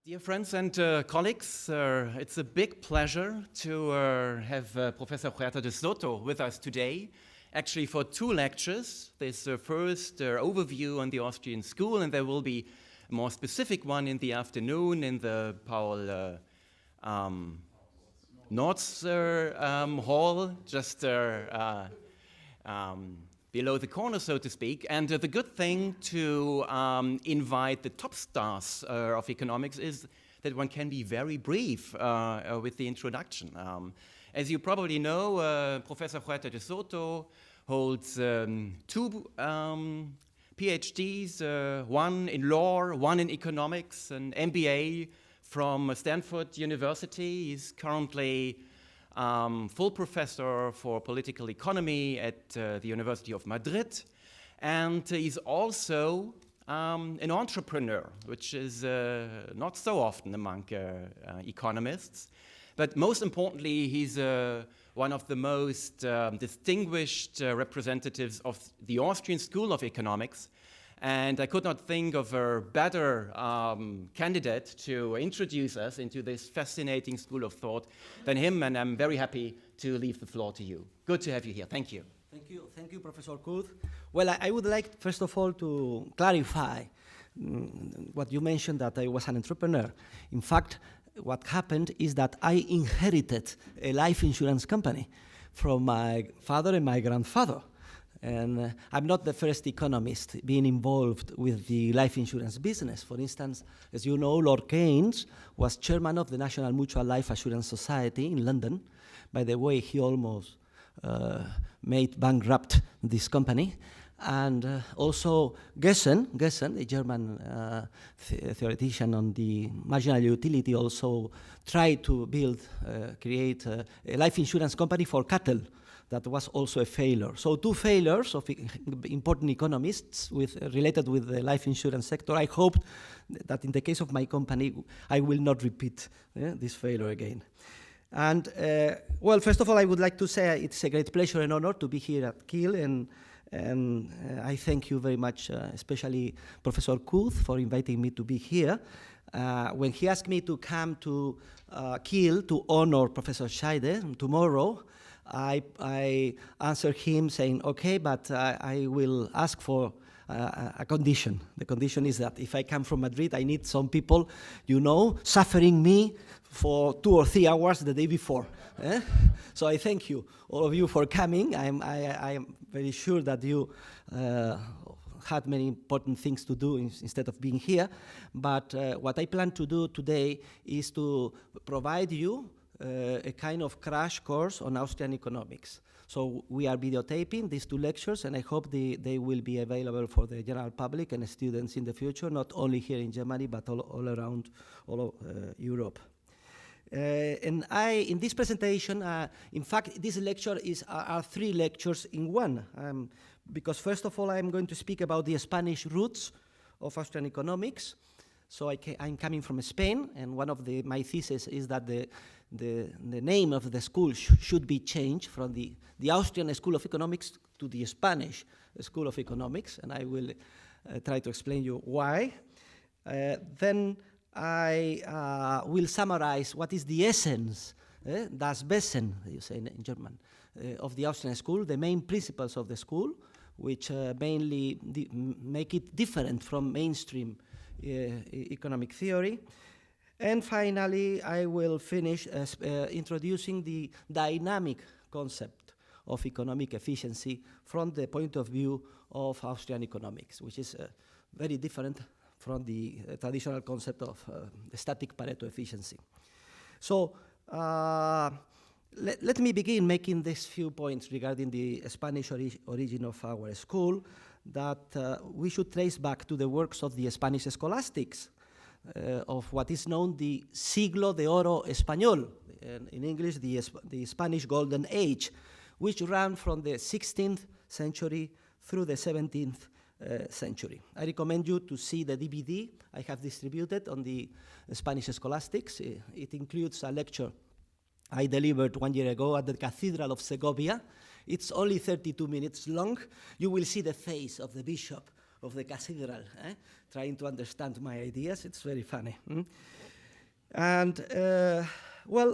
Dear friends and colleagues, it's a big pleasure to have Professor Huerta de Soto with us today, actually for two lectures. There's a first overview on the Austrian school, and there will be a more specific one in the afternoon in the Paul Nortzer Hall, just below the corner, so to speak. And the good thing to invite the top stars of economics is that one can be very brief with the introduction. As you probably know, Professor Huerta de Soto holds two PhDs, one in law, one in economics, an MBA from Stanford University. He's currently full professor for political economy at the University of Madrid, and he's also an entrepreneur, which is not so often among economists. But most importantly, he's one of the most distinguished representatives of the Austrian School of Economics. And I could not think of a better candidate to introduce us into this fascinating school of thought than him, and I'm very happy to leave the floor to you. Good to have you here. Thank you. Thank you, Professor Kuth. Well, I would like, first of all, to clarify what you mentioned, that I was an entrepreneur. In fact, what happened is that I inherited a life insurance company from my father and my grandfather. And I'm not the first economist being involved with the life insurance business. For instance, as you know, Lord Keynes was chairman of the National Mutual Life Assurance Society in London. By the way, he almost made bankrupt this company. And also Gessen, a German theoretician on the marginal utility, also tried to create a life insurance company for cattle. That was also a failure. So two failures of important economists related with the life insurance sector. I hope that in the case of my company, I will not repeat this failure again. And well, first of all, I would like to say it's a great pleasure and honor to be here at Kiel, and I thank you very much, especially Professor Kuth, for inviting me to be here. When he asked me to come to Kiel to honor Professor Scheide tomorrow, I answered him saying, okay, but I will ask for a condition. The condition is that if I come from Madrid, I need some people, suffering me for 2 or 3 hours the day before. So I thank you, all of you, for coming. I am very sure that you had many important things to do instead of being here. But what I plan to do today is to provide you a kind of crash course on Austrian economics. So we are videotaping these two lectures, and I hope they will be available for the general public and students in the future, not only here in Germany, but all around Europe. And in this presentation, in fact, this lecture are 3 lectures in one, because first of all, I'm going to speak about the Spanish roots of Austrian economics. So I'm coming from Spain, and one of my thesis is that the name of the school should be changed from the Austrian School of Economics to the Spanish School of Economics, and I will try to explain you why. Then I will summarize what is the essence, das Wesen, you say in German, of the Austrian school, the main principles of the school, which mainly make it different from mainstream economic theory. And finally, I will finish introducing the dynamic concept of economic efficiency from the point of view of Austrian economics, which is very different from the traditional concept of the static Pareto efficiency. So let me begin making these few points regarding the Spanish origin of our school, that we should trace back to the works of the Spanish scholastics, of what is known the Siglo de Oro Español, in English, the Spanish Golden Age, which ran from the 16th century through the 17th century. I recommend you to see the DVD I have distributed on the Spanish scholastics. It includes a lecture I delivered 1 year ago at the Cathedral of Segovia. It's only 32 minutes long. You will see the face of the bishop of the cathedral, trying to understand my ideas. It's very funny. And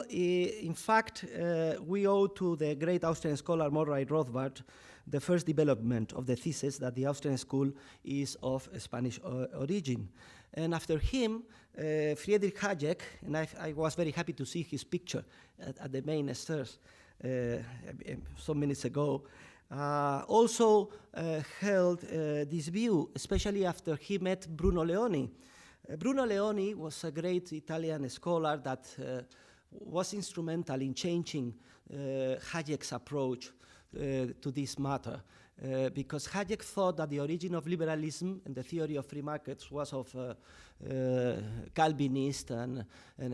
in fact, we owe to the great Austrian scholar Murray Rothbard the first development of the thesis that the Austrian school is of Spanish origin. And after him, Friedrich Hayek, and I was very happy to see his picture at the main stairs some minutes ago, also held this view, especially after he met Bruno Leoni. Bruno Leoni was a great Italian scholar that was instrumental in changing Hayek's approach to this matter, because Hayek thought that the origin of liberalism and the theory of free markets was of Calvinist and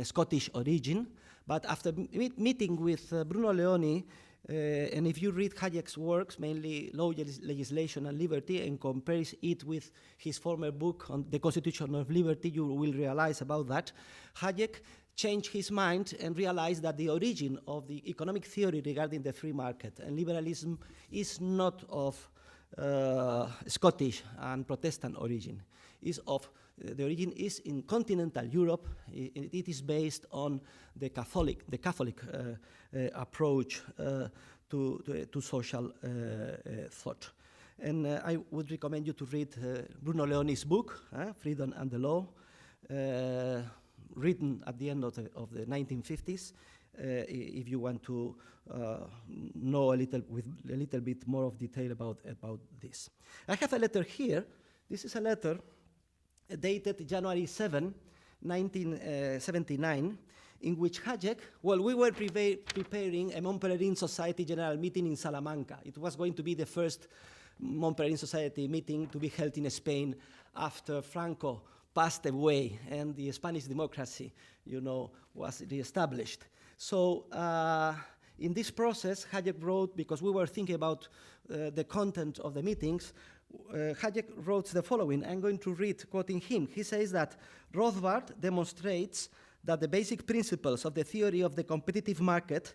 Scottish origin. But after meeting with Bruno Leoni, and if you read Hayek's works, mainly Law, Legislation and Liberty, and compares it with his former book on the Constitution of Liberty, you will realize about that. Hayek changed his mind and realized that the origin of the economic theory regarding the free market and liberalism is not of Scottish and Protestant origin. The origin is in continental Europe. It is based on the Catholic approach to social thought. And I would recommend you to read Bruno Leoni's book, Freedom and the Law, written at the end of the 1950s, if you want to know a little bit more of detail about this. I have a letter here. This is a letter dated January 7, 1979, in which Hayek, we were preparing a Montpellerin Society General Meeting in Salamanca. It was going to be the first Montpellerin Society meeting to be held in Spain after Franco passed away and the Spanish democracy, was reestablished. So in this process, Hayek wrote, because we were thinking about the content of the meetings, Hayek wrote the following. I'm going to read, quoting him. He says that Rothbard demonstrates that the basic principles of the theory of the competitive market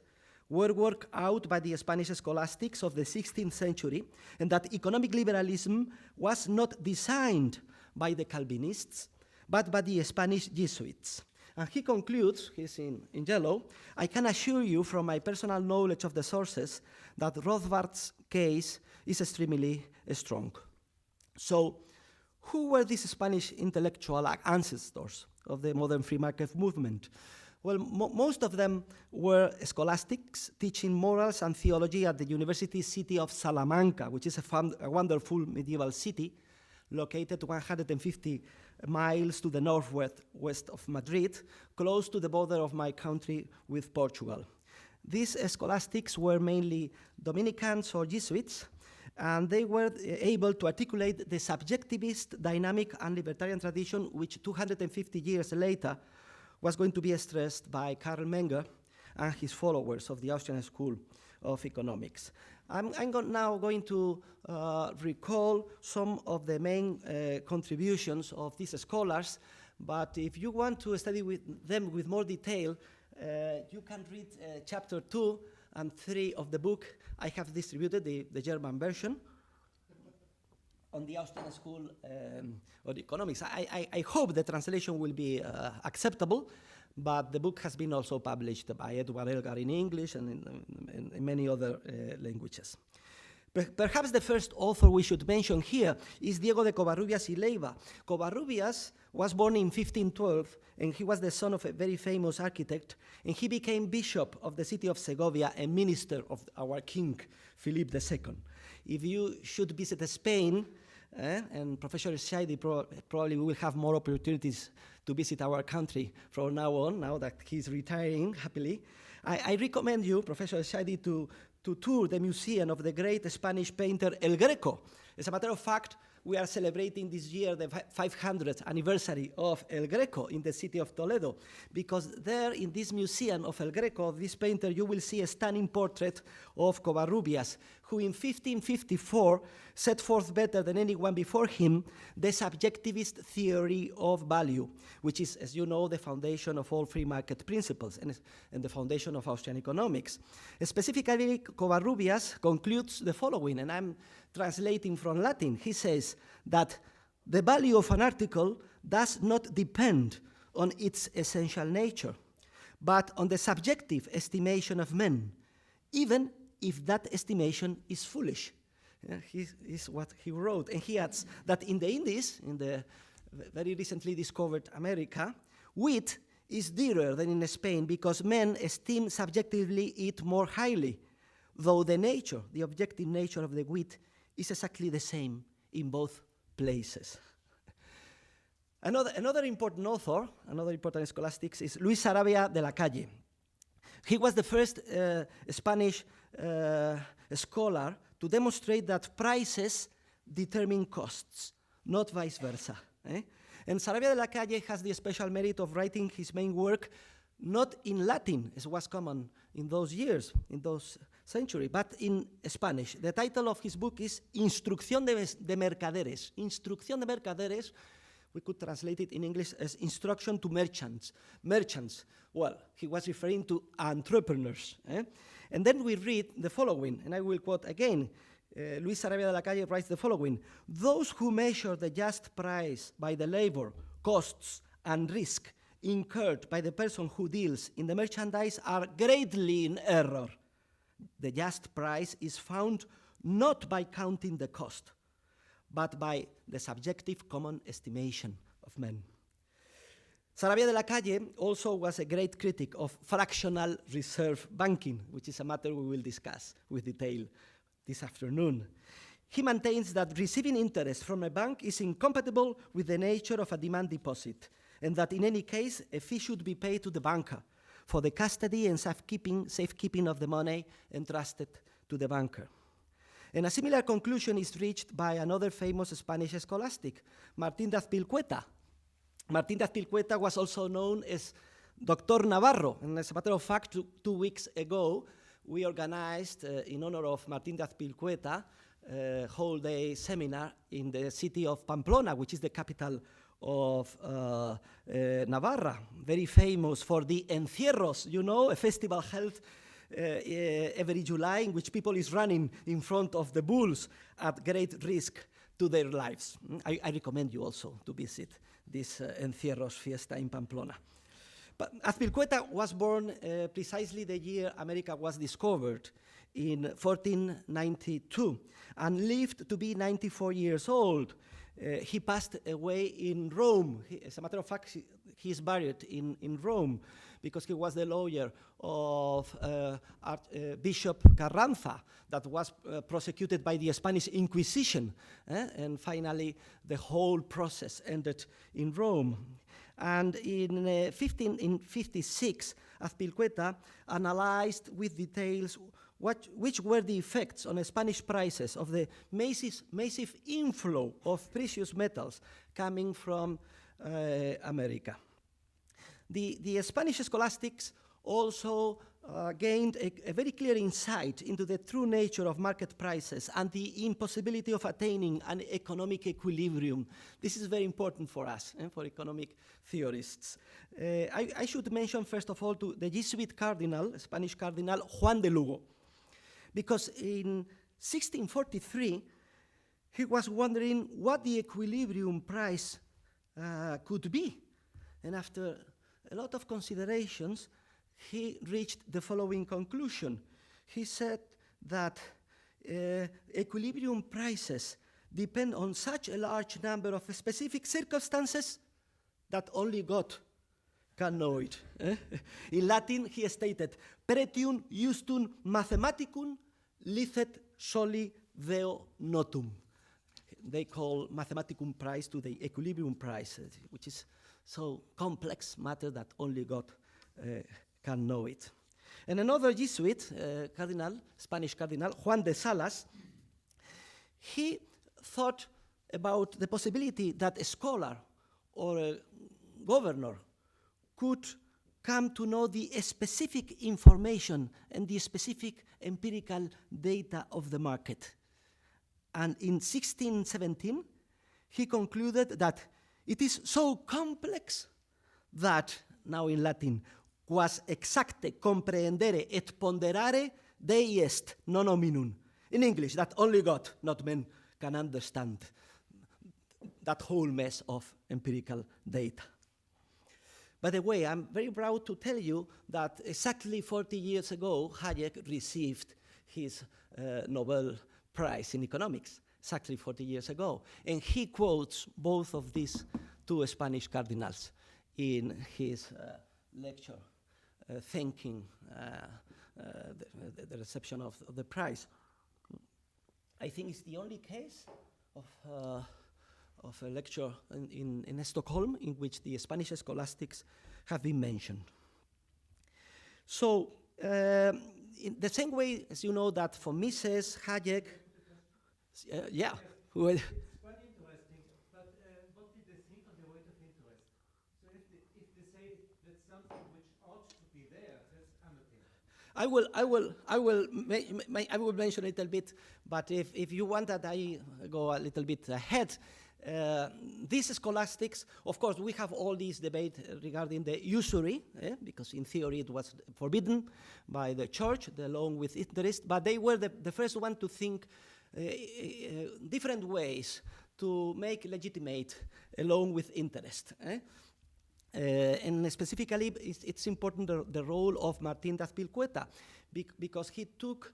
were worked out by the Spanish scholastics of the 16th century, and that economic liberalism was not designed by the Calvinists, but by the Spanish Jesuits. And he concludes, he's in yellow, I can assure you from my personal knowledge of the sources that Rothbard's case is extremely strong. So, who were these Spanish intellectual ancestors of the modern free market movement? Well, most of them were scholastics teaching morals and theology at the university city of Salamanca, which is a wonderful medieval city located 150 miles to the northwest of Madrid, close to the border of my country with Portugal. These scholastics were mainly Dominicans or Jesuits, and they were able to articulate the subjectivist, dynamic, and libertarian tradition which 250 years later was going to be stressed by Karl Menger and his followers of the Austrian School of Economics. I'm now going to recall some of the main contributions of these scholars, but if you want to study them with more detail, you can read chapter 2 and 3 of the book. I have distributed the German version on the Austrian School of Economics. I hope the translation will be acceptable, but the book has been also published by Edward Elgar in English and in many other languages. Perhaps the first author we should mention here is Diego de Covarrubias y Leiva. Covarrubias was born in 1512, and he was the son of a very famous architect, and he became bishop of the city of Segovia and minister of our king, Philip II. If you should visit Spain, and Professor Scheidi probably will have more opportunities to visit our country from now on, now that he's retiring happily, I recommend you, Professor Scheidi, to tour the museum of the great Spanish painter El Greco. As a matter of fact, we are celebrating this year the 500th anniversary of El Greco in the city of Toledo, because there in this museum of El Greco, this painter, you will see a stunning portrait of Covarrubias, who in 1554 set forth better than anyone before him the subjectivist theory of value, which is, as you know, the foundation of all free market principles and the foundation of Austrian economics. Specifically, Covarrubias concludes the following, and I'm translating from Latin. He says that the value of an article does not depend on its essential nature, but on the subjective estimation of men, even if that estimation is foolish. Is what he wrote. And he adds that in the Indies, in the very recently discovered America, wheat is dearer than in Spain because men esteem subjectively it more highly, though the nature, the objective nature of the wheat, is exactly the same in both places. Another important author, another important scholastic is Luis Sarabia de la Calle. He was the first Spanish scholar to demonstrate that prices determine costs, not vice versa. And Sarabia de la Calle has the special merit of writing his main work not in Latin, as was common in those years, in those centuries, but in Spanish. The title of his book is Instrucción de Mercaderes. Instrucción de Mercaderes, we could translate it in English as instruction to merchants. Merchants, well, he was referring to entrepreneurs. And then we read the following, and I will quote again. Luis Sarabia de la Calle writes the following: those who measure the just price by the labor, costs, and risk incurred by the person who deals in the merchandise are greatly in error. The just price is found not by counting the cost, but by the subjective common estimation of men. Sarabia de la Calle also was a great critic of fractional reserve banking, which is a matter we will discuss with detail this afternoon. He maintains that receiving interest from a bank is incompatible with the nature of a demand deposit, and that in any case, a fee should be paid to the banker for the custody and safekeeping of the money entrusted to the banker. And a similar conclusion is reached by another famous Spanish scholastic, Martín de Azpilcueta. Martín de Azpilcueta was also known as Dr. Navarro, and as a matter of fact, two weeks ago, we organized, in honor of Martín de Azpilcueta, a whole day seminar in the city of Pamplona, which is the capital of Navarra, very famous for the encierros, you know, a festival held every July in which people is running in front of the bulls at great risk to their lives. I recommend you also to visit this encierros fiesta in Pamplona. But Azpilcueta was born precisely the year America was discovered, in 1492, and lived to be 94 years old. He passed away in Rome. As a matter of fact, he is buried in Rome because he was the lawyer of Bishop Carranza that was prosecuted by the Spanish Inquisition. And finally, the whole process ended in Rome. And in 1556, Azpilcueta analyzed with details which were the effects on Spanish prices of the massive inflow of precious metals coming from America. The Spanish scholastics also gained a very clear insight into the true nature of market prices and the impossibility of attaining an economic equilibrium. This is very important for us, for economic theorists. I should mention, first of all, to the Jesuit cardinal, Spanish cardinal, Juan de Lugo, because in 1643, he was wondering what the equilibrium price could be. And after a lot of considerations, he reached the following conclusion. He said that equilibrium prices depend on such a large number of specific circumstances that only God can know it. In Latin, he stated, "Pretium justum mathematicum licet soli Deo notum." They call mathematicum price to the equilibrium price, which is so complex matter that only God can know it. And another Jesuit cardinal, Spanish cardinal, Juan de Salas, he thought about the possibility that a scholar or a governor could come to know the specific information and the specific empirical data of the market. And in 1617, he concluded that it is so complex that, now in Latin, quas exacte comprehendere et ponderare Dei est non hominum. In English, that only God, not men, can understand that whole mess of empirical data. By the way, I'm very proud to tell you that exactly 40 years ago, Hayek received his Nobel Prize in economics, exactly 40 years ago. And he quotes both of these two Spanish cardinals in his lecture, thanking the reception of the prize. I think it's the only case of a lecture in Stockholm in which the Spanish scholastics have been mentioned. So, in the same way as you know that for Mises, Hayek, yeah. It's quite interesting, but what did they think on the weight of interest? So if they say that's something which ought to be there, that's another thing. I will mention a little bit, but if you want that I go a little bit ahead, these scholastics, of course, we have all this debate regarding the usury, because in theory it was forbidden by the church, the loan with interest, but they were the first one to think different ways to make legitimate a loan with interest. And specifically, it's important the role of Martín de Azpilcueta, because he took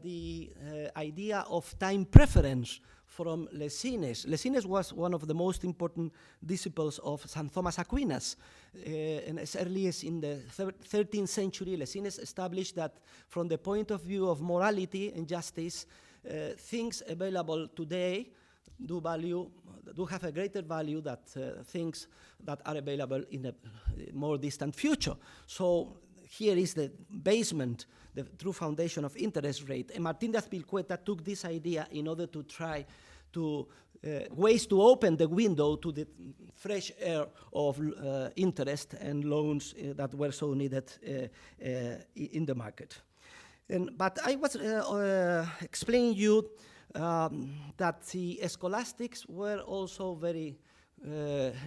the idea of time preference from Lesines. Lesines was one of the most important disciples of St. Thomas Aquinas. And as early as in the 13th century, Lesines established that from the point of view of morality and justice, things available today do have a greater value than things that are available in a more distant future. So here is the basement, the true foundation of interest rate. And Martín de Azpilcueta took this idea in order to try to ways to open the window to the fresh air of interest and loans that were so needed in the market. But I was explaining you that the scholastics were also very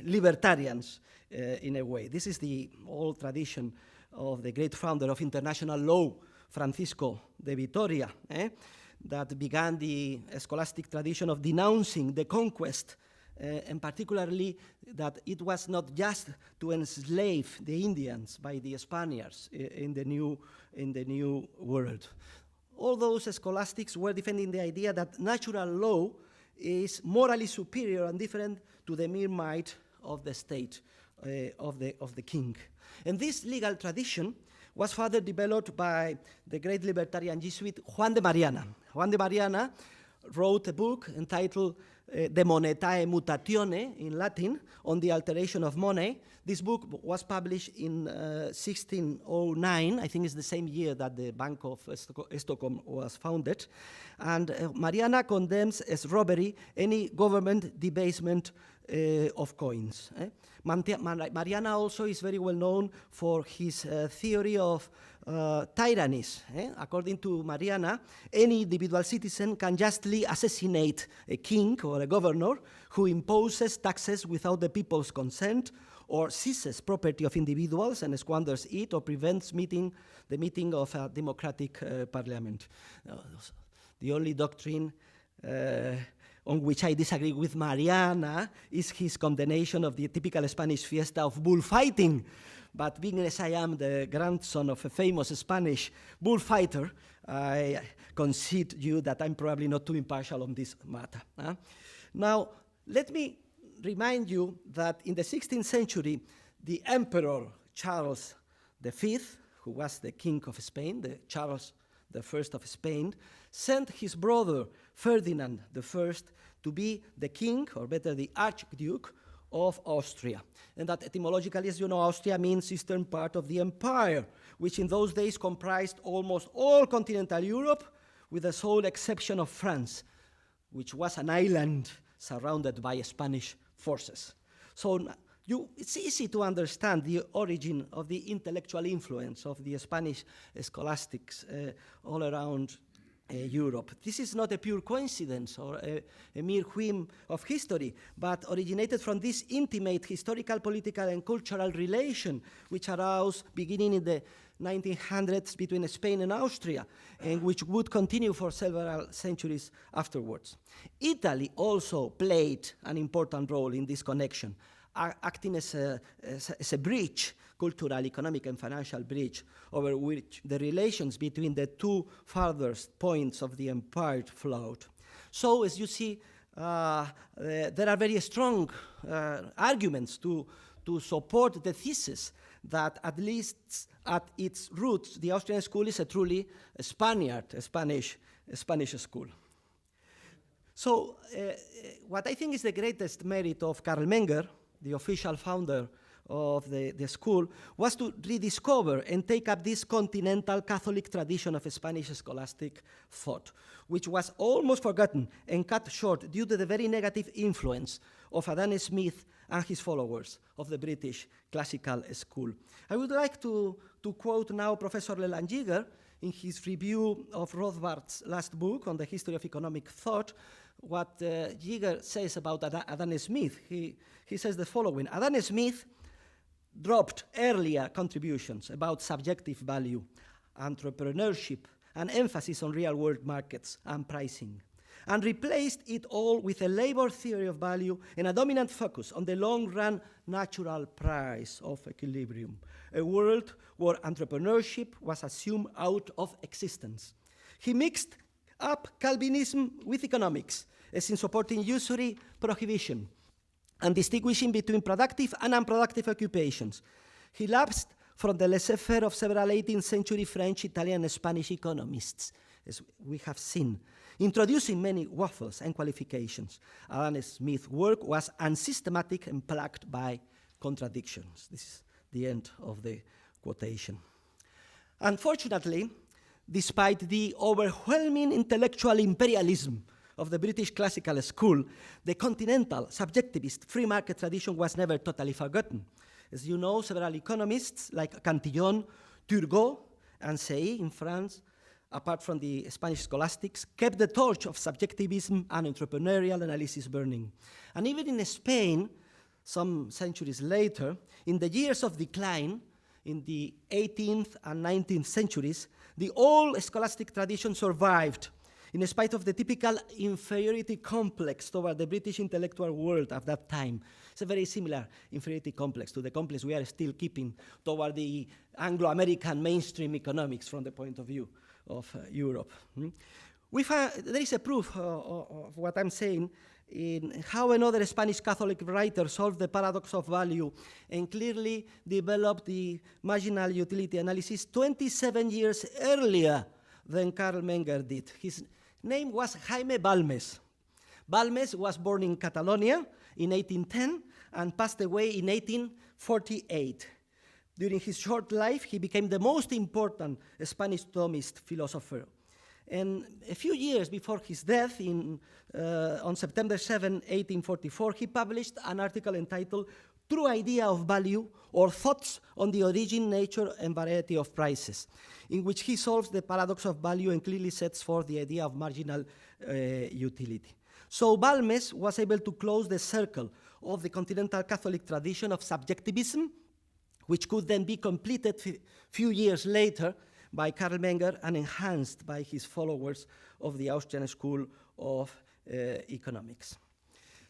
libertarians in a way. This is the old tradition of the great founder of international law, Francisco de Vitoria, that began the scholastic tradition of denouncing the conquest, and particularly that it was not just to enslave the Indians by the Spaniards in the new world. All those scholastics were defending the idea that natural law is morally superior and different to the mere might of the state, of the king. And this legal tradition was further developed by the great libertarian Jesuit Juan de Mariana. Juan de Mariana wrote a book entitled De Monetae Mutatione, in Latin, on the alteration of money. This book was published in 1609, I think it's the same year that the Bank of Stockholm was founded. And Mariana condemns as robbery any government debasement of coins. Mariana also is very well known for his theory of tyrannies. According to Mariana, any individual citizen can justly assassinate a king or a governor who imposes taxes without the people's consent, or seizes property of individuals and squanders it, or prevents the meeting of a democratic parliament. The only doctrine on which I disagree with Mariana is his condemnation of the typical Spanish fiesta of bullfighting. But being as I am the grandson of a famous Spanish bullfighter, I concede you that I'm probably not too impartial on this matter. Now, let me remind you that in the 16th century, the Emperor Charles V, who was the King of Spain, the Charles I of Spain, sent his brother Ferdinand I to be the king, or better, the Archduke of Austria. And that etymologically, as you know, Austria means eastern part of the empire, which in those days comprised almost all continental Europe, with the sole exception of France, which was an island surrounded by Spanish forces. So it's easy to understand the origin of the intellectual influence of the Spanish scholastics all around Europe. This is not a pure coincidence or a mere whim of history, but originated from this intimate historical, political, and cultural relation which arose beginning in the 1900s between Spain and Austria, and which would continue for several centuries afterwards. Italy also played an important role in this connection, acting as a bridge, cultural, economic, and financial bridge, over which the relations between the two farthest points of the empire flowed. So, as you see, there are very strong arguments to support the thesis that, at least at its roots, the Austrian school is a truly Spanish school. So, what I think is the greatest merit of Karl Menger, the official founder of the school, was to rediscover and take up this continental Catholic tradition of Spanish scholastic thought, which was almost forgotten and cut short due to the very negative influence of Adam Smith and his followers of the British classical school. I would like to quote now Professor Leland Jigger in his review of Rothbard's last book on the history of economic thought. What Jigger says about Adam Smith. He says the following: Adam Smith dropped earlier contributions about subjective value, entrepreneurship, and emphasis on real-world markets and pricing, and replaced it all with a labor theory of value and a dominant focus on the long-run natural price of equilibrium, a world where entrepreneurship was assumed out of existence. He mixed up Calvinism with economics, as in supporting usury prohibition and distinguishing between productive and unproductive occupations. He lapsed from the laissez-faire of several 18th century French, Italian, and Spanish economists, as we have seen, introducing many waffles and qualifications. Adam Smith's work was unsystematic and plagued by contradictions. This is the end of the quotation. Unfortunately, despite the overwhelming intellectual imperialism of the British classical school, the continental subjectivist free market tradition was never totally forgotten. As you know, several economists like Cantillon, Turgot, and Say in France, apart from the Spanish scholastics, kept the torch of subjectivism and entrepreneurial analysis burning. And even in Spain, some centuries later, in the years of decline, in the 18th and 19th centuries, the old scholastic tradition survived, in spite of the typical inferiority complex toward the British intellectual world at that time. It's a very similar inferiority complex to the complex we are still keeping toward the Anglo-American mainstream economics from the point of view of Europe. There is a proof of what I'm saying in how another Spanish Catholic writer solved the paradox of value and clearly developed the marginal utility analysis 27 years earlier than Karl Menger did. His name was Jaime Balmes. Balmes was born in Catalonia in 1810 and passed away in 1848. During his short life, he became the most important Spanish Thomist philosopher. And a few years before his death, on September 7, 1844, he published an article entitled True Idea of Value, or Thoughts on the Origin, Nature, and Variety of Prices, in which he solves the paradox of value and clearly sets forth the idea of marginal utility. So Balmes was able to close the circle of the continental Catholic tradition of subjectivism, which could then be completed a few years later by Karl Menger and enhanced by his followers of the Austrian School of Economics.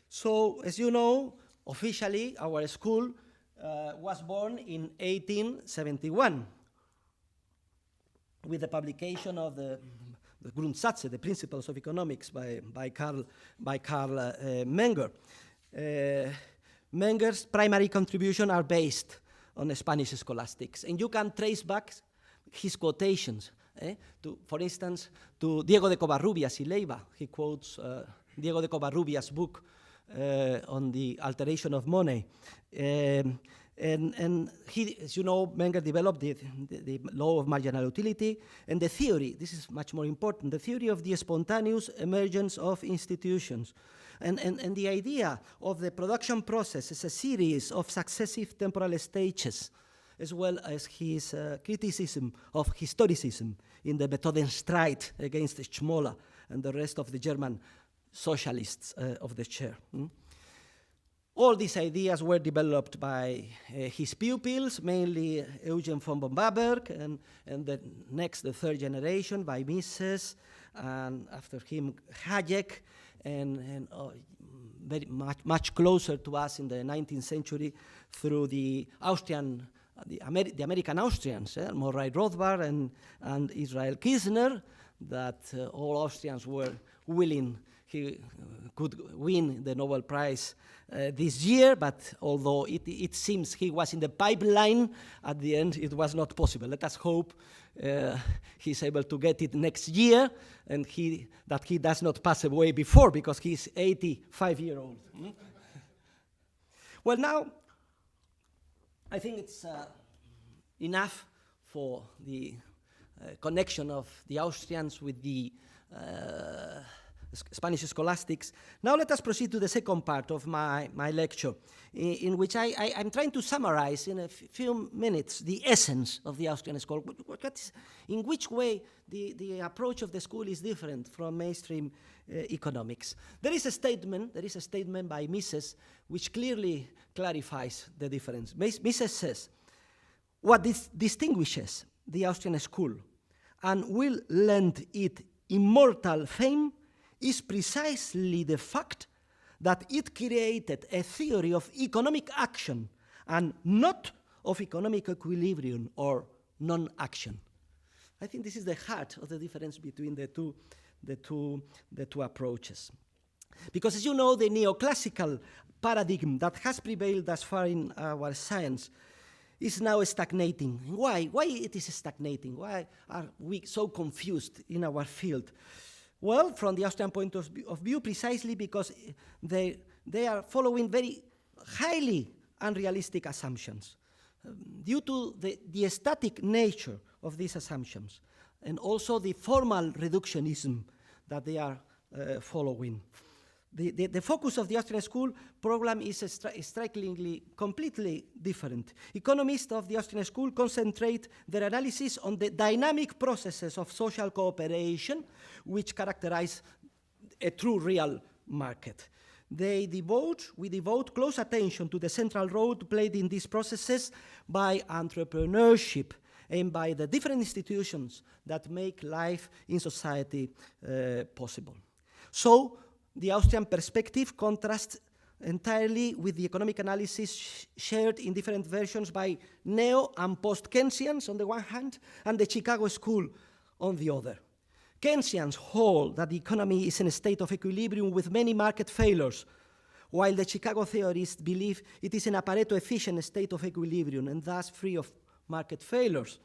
So, as you know, officially our school was born in 1871 with the publication of the Grundsätze, the Principles of Economics, by Karl Menger. Menger's primary contributions are based on Spanish scholastics, and you can trace back his quotations, for instance, to Diego de Covarrubias y Leiva. He quotes Diego de Covarrubias' book on the alteration of money. And he, as you know, Menger developed the law of marginal utility and the theory, this is much more important, the theory of the spontaneous emergence of institutions. And the idea of the production process as a series of successive temporal stages, as well as his criticism of historicism in the Methodenstreit against Schmoller and the rest of the German socialists of the chair. All these ideas were developed by his pupils, mainly Eugen von Bombaberg, and the third generation by Mises, and after him Hayek, and very much closer to us in the 19th century through the Austrian, the American Austrians, Murray Rothbard and Israel Kirchner, that all Austrians were willing he could win the Nobel Prize this year, but although it seems he was in the pipeline, at the end it was not possible. Let us hope he's able to get it next year, and that he does not pass away before, because he's 85-year-old. Well, now, I think it's enough for the connection of the Austrians with the Spanish scholastics. Now let us proceed to the second part of my lecture, in which I'm trying to summarize in a few minutes the essence of the Austrian school. In which way the approach of the school is different from mainstream economics. There is a statement by Mises which clearly clarifies the difference. Mises says, what distinguishes the Austrian school and will lend it immortal fame is precisely the fact that it created a theory of economic action and not of economic equilibrium or non-action. I think this is the heart of the difference between the two approaches. Because, as you know, the neoclassical paradigm that has prevailed thus far in our science is now stagnating. Why? Why it is stagnating? Why are we so confused in our field? Well, from the Austrian point of view, precisely because they are following very highly unrealistic assumptions. Due to the static nature of these assumptions, and also the formal reductionism that they are following. The focus of the Austrian school program is strikingly completely different. Economists of the Austrian school concentrate their analysis on the dynamic processes of social cooperation which characterize a true real market. We devote close attention to the central role played in these processes by entrepreneurship and by the different institutions that make life in society possible. So, the Austrian perspective contrasts entirely with the economic analysis shared in different versions by neo and post-Keynesians on the one hand, and the Chicago School on the other. Keynesians hold that the economy is in a state of equilibrium with many market failures, while the Chicago theorists believe it is in a Pareto-efficient state of equilibrium and thus free of market failures.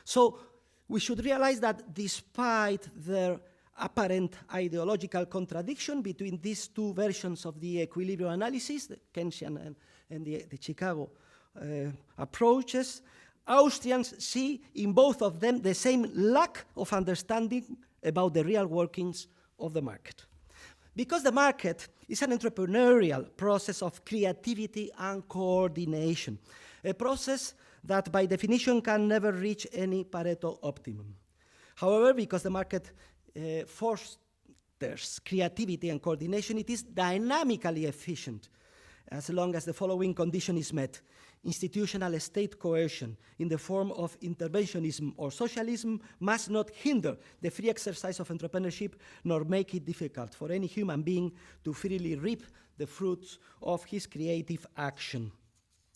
So we should realize that despite their apparent ideological contradiction between these two versions of the equilibrium analysis, the Keynesian and the Chicago approaches, Austrians see in both of them the same lack of understanding about the real workings of the market. Because the market is an entrepreneurial process of creativity and coordination, a process that by definition can never reach any Pareto optimum. However, because the market fosters creativity and coordination, it is dynamically efficient as long as the following condition is met. Institutional state coercion in the form of interventionism or socialism must not hinder the free exercise of entrepreneurship nor make it difficult for any human being to freely reap the fruits of his creative action.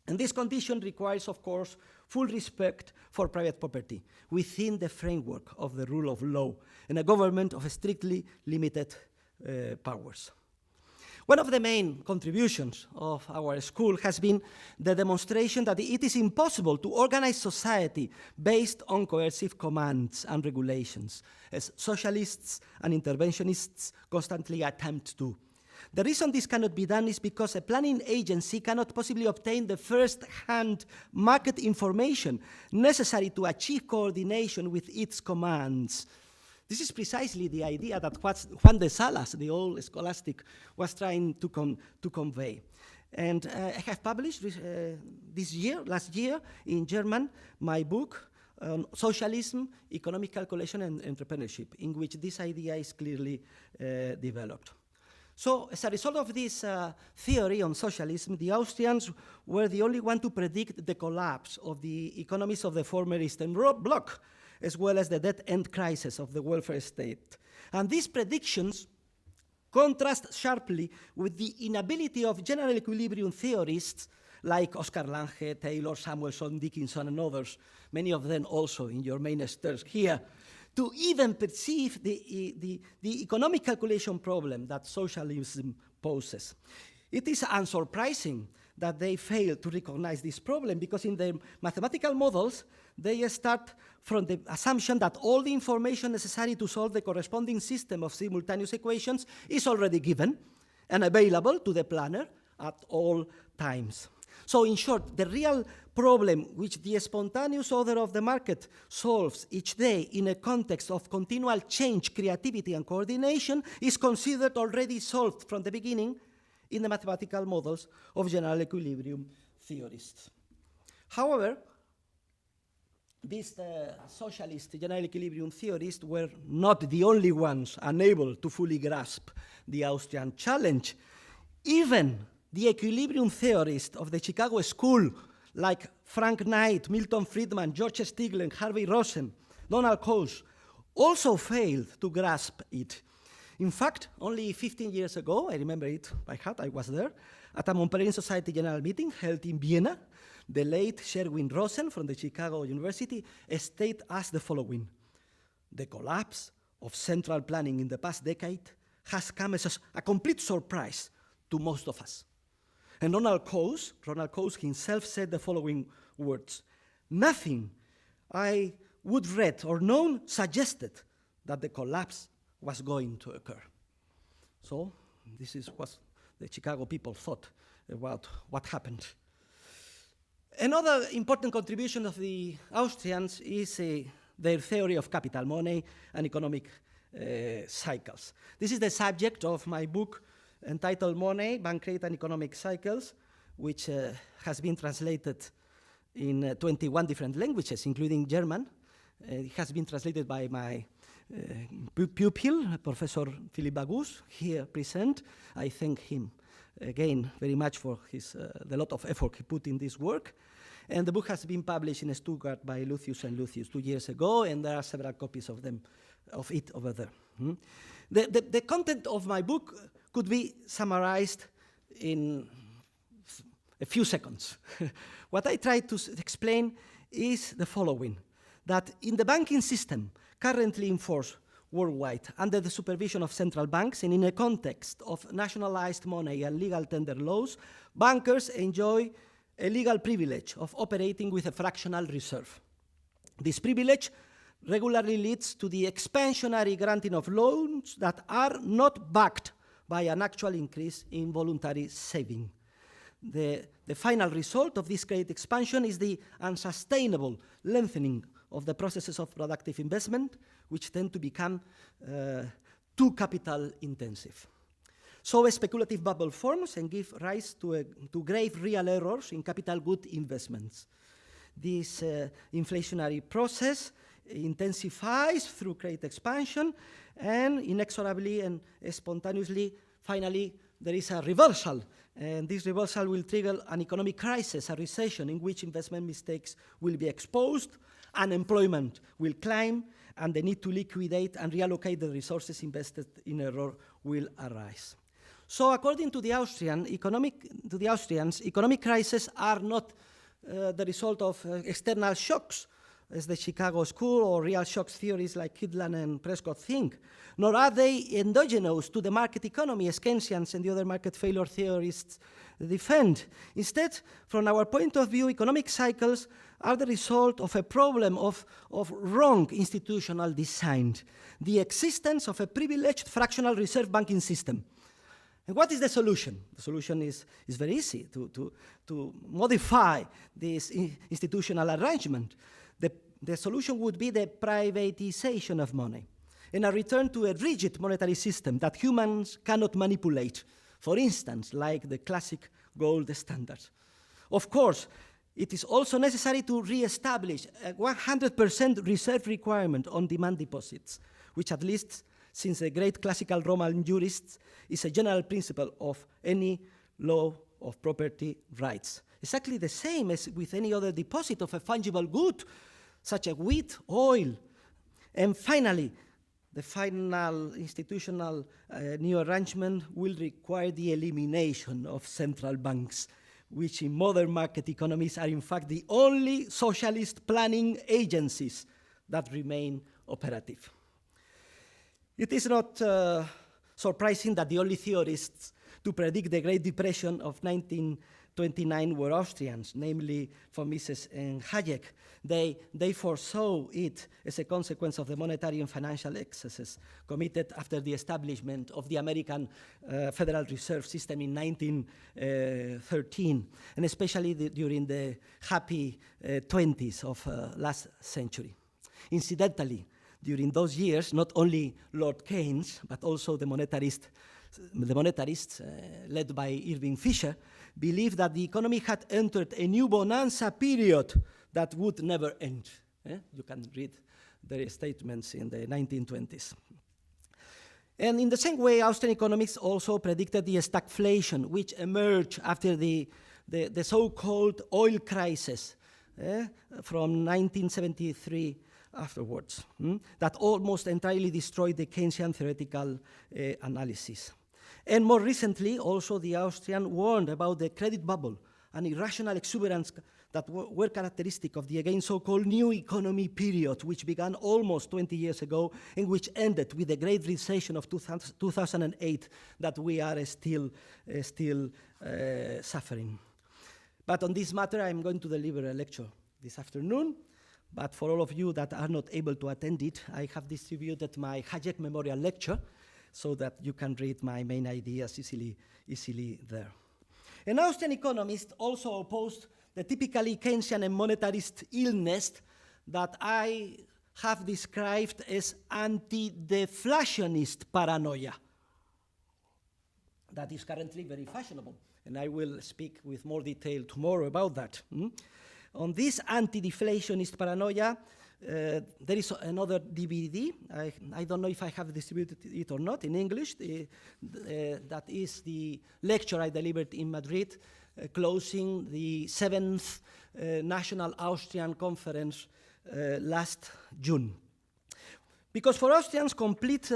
And this condition requires, of course, full respect for private property within the framework of the rule of law and a government of strictly limited powers. One of the main contributions of our school has been the demonstration that it is impossible to organize society based on coercive commands and regulations, as socialists and interventionists constantly attempt to. The reason this cannot be done is because a planning agency cannot possibly obtain the first-hand market information necessary to achieve coordination with its commands. This is precisely the idea that Juan de Salas, the old scholastic, was trying to convey. And I have published last year, in German, my book on socialism, economic calculation, and entrepreneurship, in which this idea is clearly developed. So, as a result of this theory on socialism, the Austrians were the only one to predict the collapse of the economies of the former Eastern Bloc, as well as the dead-end crisis of the welfare state. And these predictions contrasts sharply with the inability of general equilibrium theorists like Oscar Lange, Taylor, Samuelson, Dickinson, and others, many of them also in your mainsters here, to even perceive the economic calculation problem that socialism poses. It is unsurprising that they fail to recognize this problem because in their mathematical models, they start from the assumption that all the information necessary to solve the corresponding system of simultaneous equations is already given and available to the planner at all times. So in short, the real problem which the spontaneous order of the market solves each day in a context of continual change, creativity, and coordination is considered already solved from the beginning in the mathematical models of general equilibrium theorists. However, these socialist general equilibrium theorists were not the only ones unable to fully grasp the Austrian challenge. Even the equilibrium theorists of the Chicago School, like Frank Knight, Milton Friedman, George Stigler, Harvey Rosen, Donald Coase, also failed to grasp it. In fact, only 15 years ago, I remember it by heart, I was there, at a Montpellier Society General Meeting held in Vienna, the late Sherwin Rosen from the Chicago University stated as the following: the collapse of central planning in the past decade has come as a complete surprise to most of us. And Ronald Coase himself said the following words: nothing I would read or known suggested that the collapse was going to occur. So this is what the Chicago people thought about what happened. Another important contribution of the Austrians is their theory of capital money and economic cycles. This is the subject of my book entitled Money, Bank Credit and Economic Cycles, which has been translated in 21 different languages, including German. It has been translated by my pupil, Professor Philippe Bagus, here present. I thank him again very much for the lot of effort he put in this work. And the book has been published in Stuttgart by Lucius and Lucius 2 years ago, and there are several copies of it over there. The content of my book could be summarized in a few seconds. What I try to explain is the following: that in the banking system currently in force worldwide under the supervision of central banks and in a context of nationalized money and legal tender laws, bankers enjoy a legal privilege of operating with a fractional reserve. This privilege regularly leads to the expansionary granting of loans that are not backed by an actual increase in voluntary saving. The final result of this credit expansion is the unsustainable lengthening of the processes of productive investment, which tend to become too capital intensive. So a speculative bubble forms and gives rise to grave real errors in capital good investments. This inflationary process intensifies through credit expansion, and inexorably and spontaneously, finally, there is a reversal. And this reversal will trigger an economic crisis, a recession in which investment mistakes will be exposed, unemployment will climb, and the need to liquidate and reallocate the resources invested in error will arise. So according to the Austrians, economic crises are not the result of external shocks, as the Chicago School or real shocks theories like Kidland and Prescott think, nor are they endogenous to the market economy, as Keynesians and the other market failure theorists defend. Instead, from our point of view, economic cycles are the result of a problem of wrong institutional design, the existence of a privileged fractional reserve banking system. And what is the solution? The solution is very easy, to modify this institutional arrangement. The solution would be the privatization of money and a return to a rigid monetary system that humans cannot manipulate, for instance, like the classic gold standard. Of course, it is also necessary to re-establish a 100% reserve requirement on demand deposits, which at least since the great classical Roman jurists is a general principle of any law of property rights. Exactly the same as with any other deposit of a fungible good, such as wheat, oil. And finally, the final institutional new arrangement will require the elimination of central banks, which in modern market economies are in fact the only socialist planning agencies that remain operative. It is not surprising that the only theorists to predict the Great Depression of 1929 were Austrians, namely von Mises and Hayek. They foresaw it as a consequence of the monetary and financial excesses committed after the establishment of the American Federal Reserve System in 1913, and especially during the happy 20s of last century. Incidentally, during those years, not only Lord Keynes, but also the monetarists led by Irving Fisher, believed that the economy had entered a new bonanza period that would never end. You can read their statements in the 1920s. And in the same way, Austrian economists also predicted the stagflation, which emerged after the so-called oil crisis from 1973 afterwards, that almost entirely destroyed the Keynesian theoretical analysis. And more recently, also the Austrian warned about the credit bubble and irrational exuberance that were characteristic of the again so-called new economy period, which began almost 20 years ago and which ended with the Great Recession of 2008 that we are still suffering. But on this matter, I'm going to deliver a lecture this afternoon. But for all of you that are not able to attend it, I have distributed my Hayek Memorial Lecture so that you can read my main ideas easily there. An Austrian economist also opposed the typically Keynesian and monetarist illness that I have described as anti-deflationist paranoia. That is currently very fashionable, and I will speak with more detail tomorrow about that. On this anti-deflationist paranoia, there is another DVD. I don't know if I have distributed it or not in English. That is the lecture I delivered in Madrid, closing the 7th National Austrian Conference last June. Because for Austrians, complete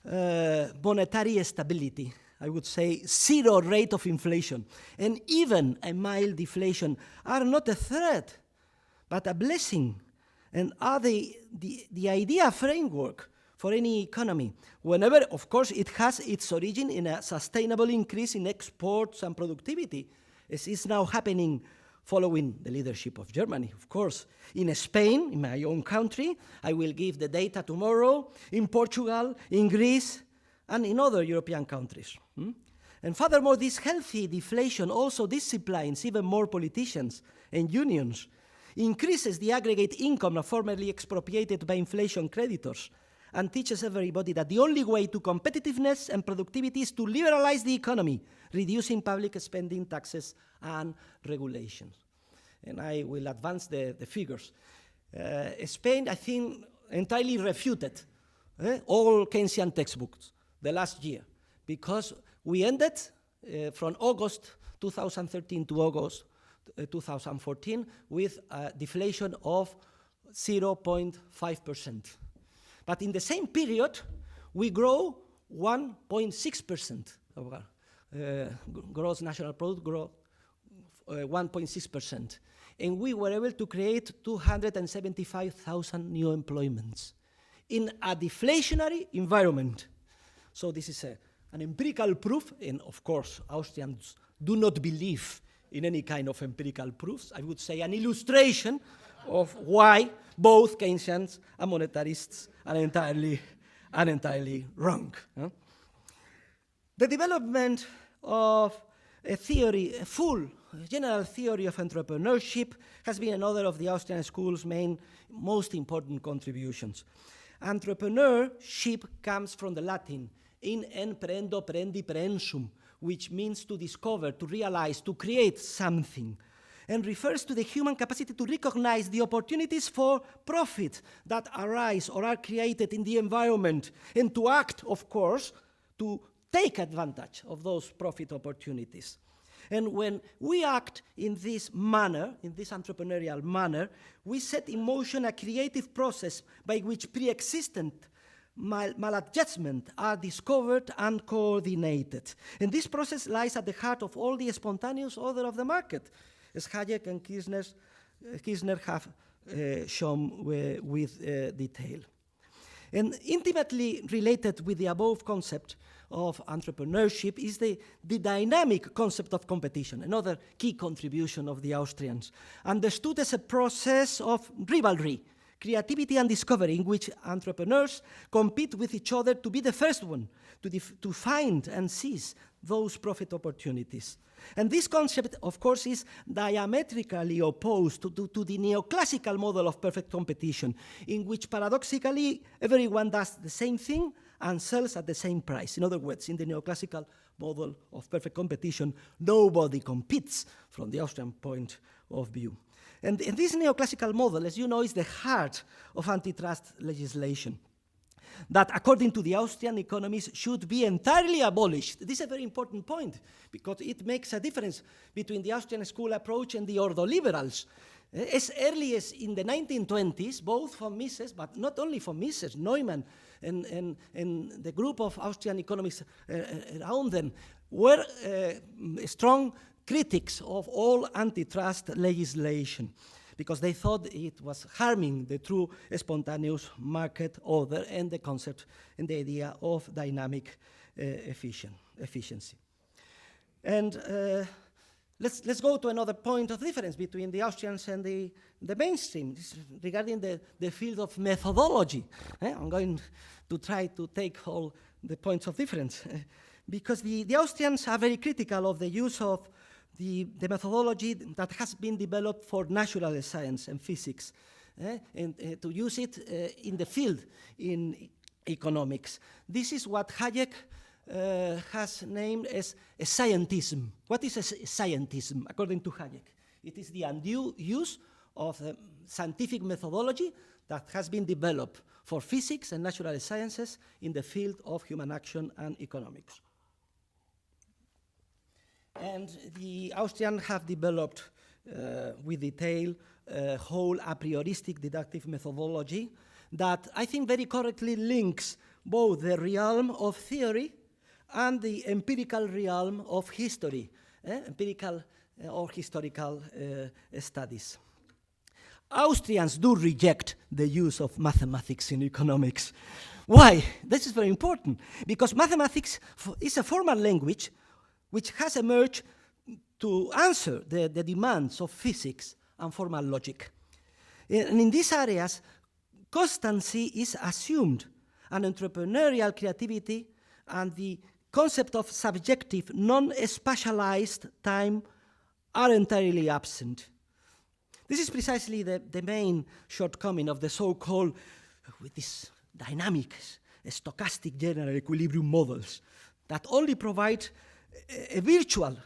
monetary stability, I would say zero rate of inflation, and even a mild deflation are not a threat, but a blessing, and are the idea framework for any economy, whenever, of course, it has its origin in a sustainable increase in exports and productivity, as is now happening following the leadership of Germany, of course. In Spain, in my own country, I will give the data tomorrow, in Portugal, in Greece, and in other European countries. And furthermore, this healthy deflation also disciplines even more politicians and unions, increases the aggregate income of formerly expropriated by inflation creditors, and teaches everybody that the only way to competitiveness and productivity is to liberalize the economy, reducing public spending, taxes, and regulations. And I will advance the figures. Spain, I think, entirely refuted all Keynesian textbooks the last year, because we ended from August 2013 to August 2014 with a deflation of 0.5%. But in the same period, we grow 1.6% of our gross national product, grow 1.6%. And we were able to create 275,000 new employments in a deflationary environment. So this is an empirical proof, and of course, Austrians do not believe in any kind of empirical proofs. I would say an illustration of why both Keynesians and monetarists are entirely wrong. The development of a theory, a full general theory of entrepreneurship, has been another of the Austrian school's most important contributions. Entrepreneurship comes from the Latin, in emprendo prendi prensum, which means to discover, to realize, to create something, and refers to the human capacity to recognize the opportunities for profit that arise or are created in the environment, and to act, of course, to take advantage of those profit opportunities. And when we act in this manner, in this entrepreneurial manner, we set in motion a creative process by which pre-existent maladjustment are discovered and coordinated. And this process lies at the heart of all the spontaneous order of the market, as Hayek and Kirchner have shown with detail. And intimately related with the above concept of entrepreneurship is the dynamic concept of competition, another key contribution of the Austrians, understood as a process of rivalry, creativity and discovery in which entrepreneurs compete with each other to be the first one to find and seize those profit opportunities. And this concept, of course, is diametrically opposed to the neoclassical model of perfect competition, in which paradoxically everyone does the same thing and sells at the same price. In other words, in the neoclassical model of perfect competition, nobody competes from the Austrian point of view. And this neoclassical model, as you know, is the heart of antitrust legislation, that according to the Austrian economists should be entirely abolished. This is a very important point because it makes a difference between the Austrian school approach and the ordoliberals. As early as in the 1920s, both von Mises, but not only von Mises, Neumann and the group of Austrian economists around them were strong critics of all antitrust legislation, because they thought it was harming the true spontaneous market order and the concept and the idea of dynamic efficiency. And let's go to another point of difference between the Austrians and the mainstream. This is regarding the field of methodology. I'm going to try to take all the points of difference because the Austrians are very critical of the use of the methodology that has been developed for natural science and physics, and to use it in the field in economics. This is what Hayek has named as a scientism. What is a scientism, according to Hayek? It is the undue use of scientific methodology that has been developed for physics and natural sciences in the field of human action and economics. And the Austrians have developed with detail a whole a prioristic deductive methodology that I think very correctly links both the realm of theory and the empirical realm of history, empirical or historical studies. Austrians do reject the use of mathematics in economics. Why? This is very important, because mathematics is a formal language which has emerged to answer the demands of physics and formal logic. And in these areas, constancy is assumed, and entrepreneurial creativity and the concept of subjective, non-spatialized time are entirely absent. This is precisely the main shortcoming of the so-called, with these dynamic, stochastic general equilibrium models that only provide a virtual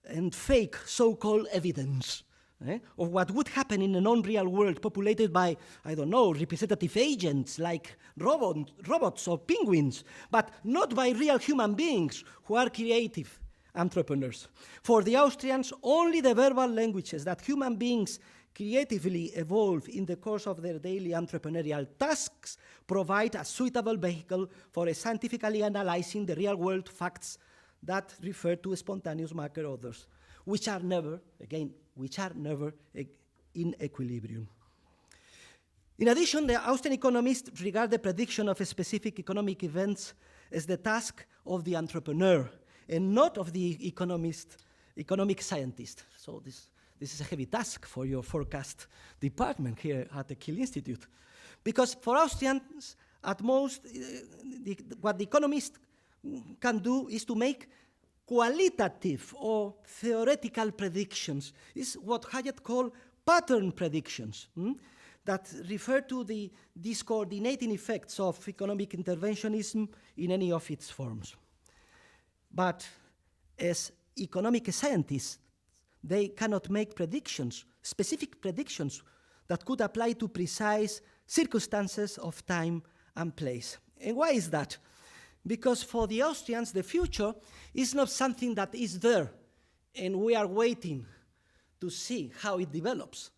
and fake so-called evidence of what would happen in a non-real world populated by, I don't know, representative agents like robots or penguins, but not by real human beings who are creative entrepreneurs. For the Austrians, only the verbal languages that human beings creatively evolve in the course of their daily entrepreneurial tasks provide a suitable vehicle for scientifically analyzing the real-world facts that refer to spontaneous market orders, which are never in equilibrium. In addition, the Austrian economists regard the prediction of specific economic events as the task of the entrepreneur and not of the economic scientist. So this is a heavy task for your forecast department here at the Kiel Institute. Because for Austrians, at most, what the economists can do is to make qualitative or theoretical predictions. It's what Hayek called pattern predictions that refer to the discoordinating effects of economic interventionism in any of its forms. But as economic scientists, they cannot make predictions, specific predictions that could apply to precise circumstances of time and place. And why is that? Because for the Austrians, the future is not something that is there, and we are waiting to see how it develops.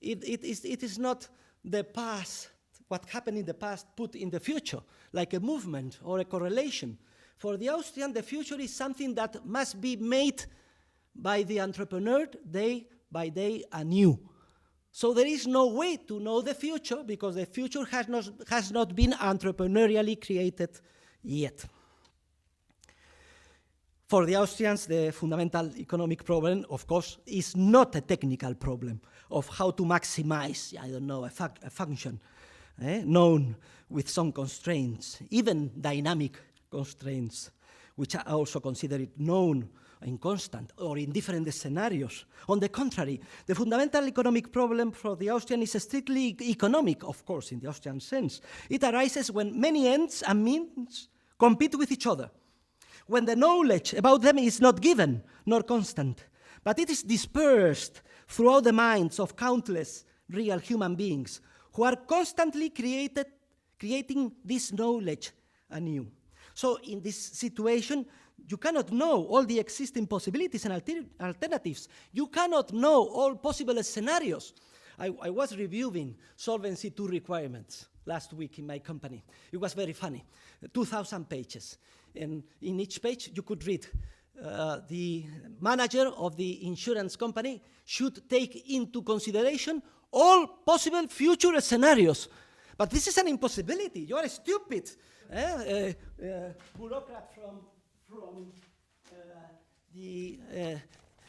It is not the past what happened in the past put in the future, like a movement or a correlation. For the Austrian, the future is something that must be made by the entrepreneur day by day anew. So there is no way to know the future because the future has not been entrepreneurially created yet. For the Austrians, the fundamental economic problem, of course, is not a technical problem of how to maximize, I don't know, a function known with some constraints, even dynamic constraints, which are also considered known and constant or in different scenarios. On the contrary, the fundamental economic problem for the Austrian is strictly economic, of course, in the Austrian sense. It arises when many ends and means compete with each other, when the knowledge about them is not given nor constant, but it is dispersed throughout the minds of countless real human beings who are constantly creating this knowledge anew. So in this situation, you cannot know all the existing possibilities and alternatives. You cannot know all possible scenarios. I was reviewing Solvency II requirements last week in my company. It was very funny, 2,000 pages. And in each page, you could read the manager of the insurance company should take into consideration all possible future scenarios. But this is an impossibility. You are stupid. Bureaucrat from the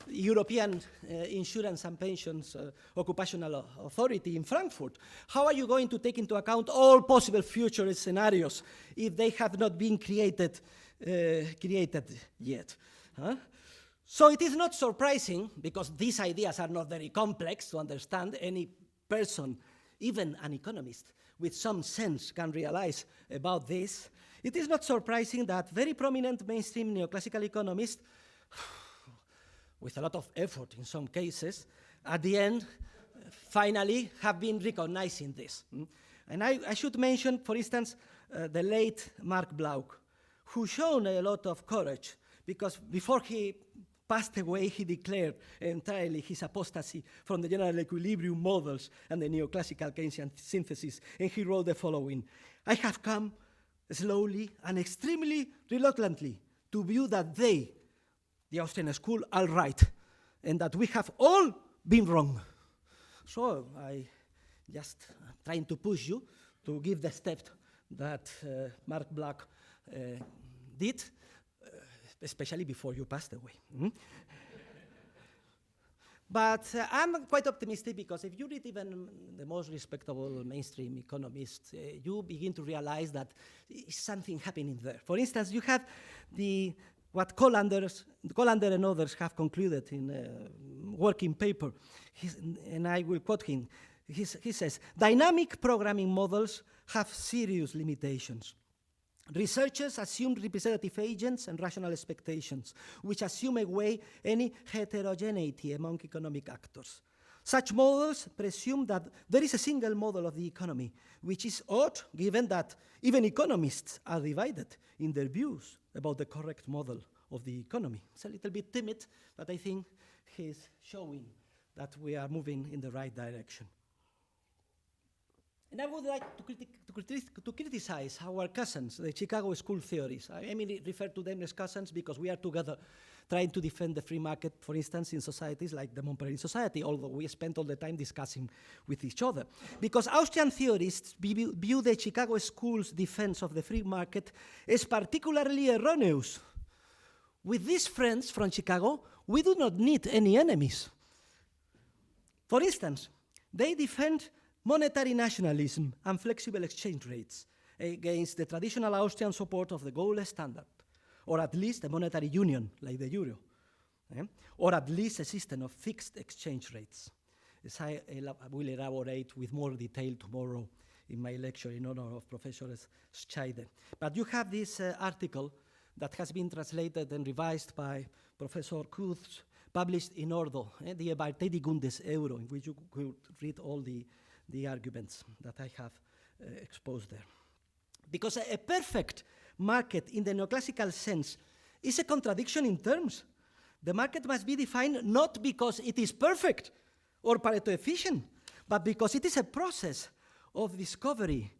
European Insurance and Pensions Occupational Authority in Frankfurt. How are you going to take into account all possible future scenarios if they have not been created yet? Huh? So it is not surprising, because these ideas are not very complex to understand. Any person, even an economist with some sense, can realize about this. It is not surprising that very prominent mainstream neoclassical economists, with a lot of effort in some cases, at the end, finally have been recognizing this. And I should mention, for instance, the late Mark Bloch, who shown a lot of courage, because before he passed away, he declared entirely his apostasy from the general equilibrium models and the neoclassical Keynesian synthesis, and he wrote the following: I have come slowly and extremely reluctantly to view that they, the Austrian school, are right, and that we have all been wrong. So I just trying to push you to give the step that Mark Bloch did, especially before you passed away. But I'm quite optimistic, because if you read even the most respectable mainstream economists, you begin to realize that something happening there. For instance, you have what Collander and others have concluded in a working paper, and I will quote him. He says, dynamic programming models have serious limitations. Researchers assume representative agents and rational expectations, which assume away any heterogeneity among economic actors. Such models presume that there is a single model of the economy, which is odd, given that even economists are divided in their views about the correct model of the economy. It's a little bit timid, but I think he's showing that we are moving in the right direction. And I would like to criticize our cousins, the Chicago School theories. I mean, refer to them as cousins because we are together trying to defend the free market, for instance, in societies like the Montpellier Society, although we spent all the time discussing with each other. Because Austrian theorists view the Chicago School's defense of the free market as particularly erroneous. With these friends from Chicago, we do not need any enemies. For instance, they defend monetary nationalism and flexible exchange rates against the traditional Austrian support of the gold standard, or at least a monetary union like the euro, or at least a system of fixed exchange rates. As I will elaborate with more detail tomorrow in my lecture in honor of Professor Scheide. But you have this article that has been translated and revised by Professor Kuth, published in Ordo, the Verteidigung des Euro, in which you could read all the arguments that I have exposed there. Because a perfect market in the neoclassical sense is a contradiction in terms. The market must be defined not because it is perfect or Pareto efficient, but because it is a process of discovery,